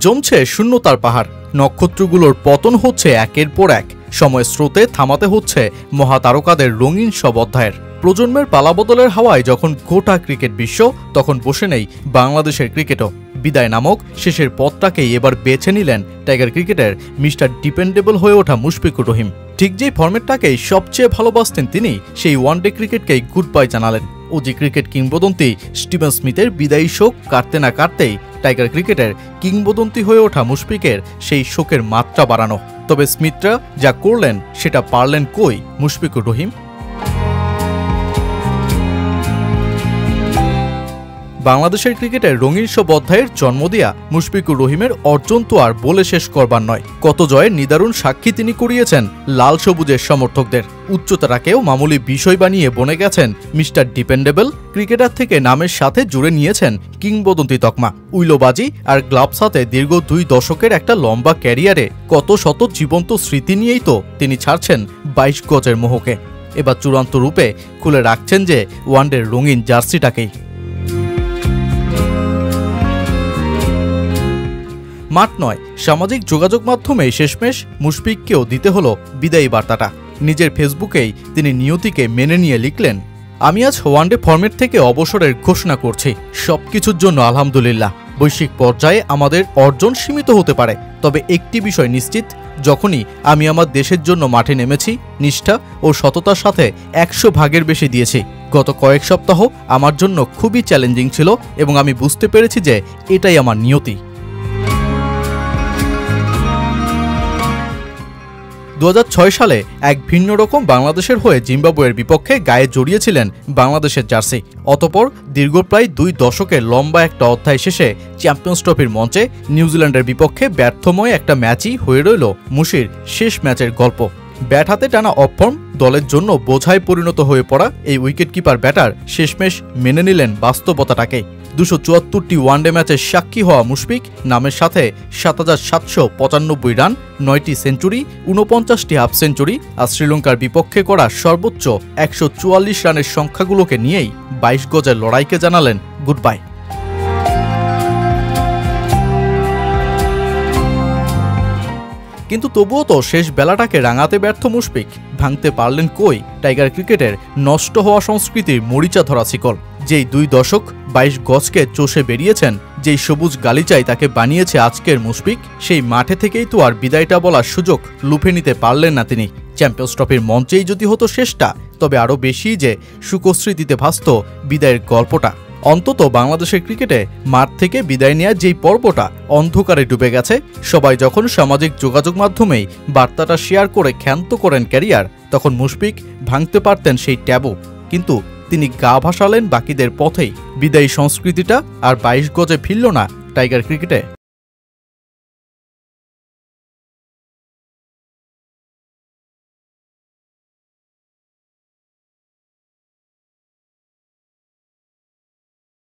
জমছে শূন্যতার পাহাড়, নক্ষত্রগুলোর পতন হচ্ছে একের পর এক। সময় স্রোতে থামাতে হচ্ছে মহাতারকাদের রঙিন সব অধ্যায়ের। প্রজন্মের পালাবদলের হাওয়ায় যখন গোটা ক্রিকেট বিশ্ব, তখন বসে নেই বাংলাদেশের ক্রিকেটও। বিদায় নামক শেষের পথটাকেই এবার বেছে নিলেন টাইগার ক্রিকেটের মিস্টার ডিপেন্ডেবল হয়ে ওঠা মুশফিকুর রহিম। ঠিক যেই ফরম্যাটটাকেই সবচেয়ে ভালোবাসতেন তিনি, সেই ওয়ানডে ক্রিকেটকেই গুড বাই জানালেন। ওজি ক্রিকেট কিংবদন্তি স্টিভেন স্মিথের বিদায়ী শোক কাটতে না কাটতেই টাইগার ক্রিকেটের কিংবদন্তি হয়ে ওঠা মুশফিকের সেই শোকের মাত্রা বাড়ানো। তবে স্মিথরা যা করলেন সেটা পারলেন কই মুশফিকুর রহিম? বাংলাদেশের ক্রিকেটের রঙিন সব অধ্যায়ের জন্ম দিয়া মুশফিকুর রহিমের অর্জন তো আর বলে শেষ করবার নয়। কত জয়ের নিদারুণ সাক্ষী তিনি করিয়েছেন লাল সবুজের সমর্থকদের। উচ্চতাটাকেও মামুলি বিষয় বানিয়ে বনে গেছেন মিস্টার ডিপেন্ডেবল। ক্রিকেটার থেকে নামের সাথে জুড়ে নিয়েছেন কিংবদন্তি তকমা। উইলোবাজি আর গ্লাভস হাতে দীর্ঘ 2 দশকের একটা লম্বা ক্যারিয়ারে কত শত জীবন্ত স্মৃতি নিয়েই তো তিনি ছাড়ছেন 22 গজের মোহকে। এবার চূড়ান্ত রূপে খুলে রাখছেন যে ওয়ানডের রঙিন জার্সিটাকেই। মাঠ নয়, সামাজিক যোগাযোগ মাধ্যমে শেষমেশ মুশফিককেও দিতে হলো বিদায়ী বার্তাটা। নিজের ফেসবুকেই তিনি নিয়তিকে মেনে নিয়ে লিখলেন, আমি আজ ওয়ানডে ফরম্যাট থেকে অবসরের ঘোষণা করছি। সবকিছুর জন্য আলহামদুলিল্লাহ। বৈশ্বিক পর্যায়ে আমাদের অর্জন সীমিত হতে পারে, তবে একটি বিষয় নিশ্চিত, যখনই আমি আমার দেশের জন্য মাঠে নেমেছি, নিষ্ঠা ও সততার সাথে 100 ভাগের বেশি দিয়েছি। গত কয়েক সপ্তাহ আমার জন্য খুবই চ্যালেঞ্জিং ছিল এবং আমি বুঝতে পেরেছি যে এটাই আমার নিয়তি। 2006 সালে এক ভিন্ন রকম বাংলাদেশের হয়ে জিম্বাবুয়ের বিপক্ষে গায়ে জড়িয়েছিলেন বাংলাদেশের জার্সি। অতঃপর দীর্ঘ প্রায় 2 দশকের লম্বা একটা অধ্যায় শেষে চ্যাম্পিয়ন্স ট্রফির মঞ্চে নিউজিল্যান্ডের বিপক্ষে ব্যর্থময় একটা ম্যাচই হয়ে রইল মুশির শেষ ম্যাচের গল্প। ব্যাট হাতে টানা অফর্ম দলের জন্য বোঝায় পরিণত হয়ে পড়া এই উইকেটকিপার ব্যাটার শেষমেশ মেনে নিলেন বাস্তবতাটাকে। 274টি ওয়ানডে ম্যাচের সাক্ষী হওয়া মুশফিক নামের সাথে 7795 রান, 9টি সেঞ্চুরি, 49টি হাফ সেঞ্চুরি আর শ্রীলঙ্কার বিপক্ষে করা সর্বোচ্চ 144 রানের সংখ্যাগুলোকে নিয়েই 22 গজের লড়াইকে জানালেন গুড বাই। কিন্তু তবুও তো শেষ বেলাটাকে রাঙাতে ব্যর্থ মুশফিক। ভাঙতে পারলেন কই টাইগার ক্রিকেটের নষ্ট হওয়া সংস্কৃতির মরিচা ধরা শিকল? যেই 2 দশক 22 গজকে চষে বেরিয়েছেন, যেই সবুজ গালিচাই তাকে বানিয়েছে আজকের মুশফিক, সেই মাঠে থেকেই তো আর বিদায়টা বলার সুযোগ লুফে নিতে পারলেন না তিনি। চ্যাম্পিয়ন্স ট্রফির মঞ্চেই যদি হতো শেষটা, তবে আরও বেশি যে সুখস্মৃতিতে ভাসত বিদায়ের গল্পটা। অন্তত বাংলাদেশের ক্রিকেটে মাঠ থেকে বিদায় নেওয়ার যেই পর্বটা অন্ধকারে ডুবে গেছে, সবাই যখন সামাজিক যোগাযোগ মাধ্যমেই বার্তাটা শেয়ার করে ক্ষান্ত করেন ক্যারিয়ার, তখন মুশফিক ভাঙতে পারতেন সেই ট্যাবু। কিন্তু তিনি গা ভাসালেন বাকিদের পথেই। বিদায়ী সংস্কৃতিটা আর 22 গজে ফিরল না টাইগার ক্রিকেটে।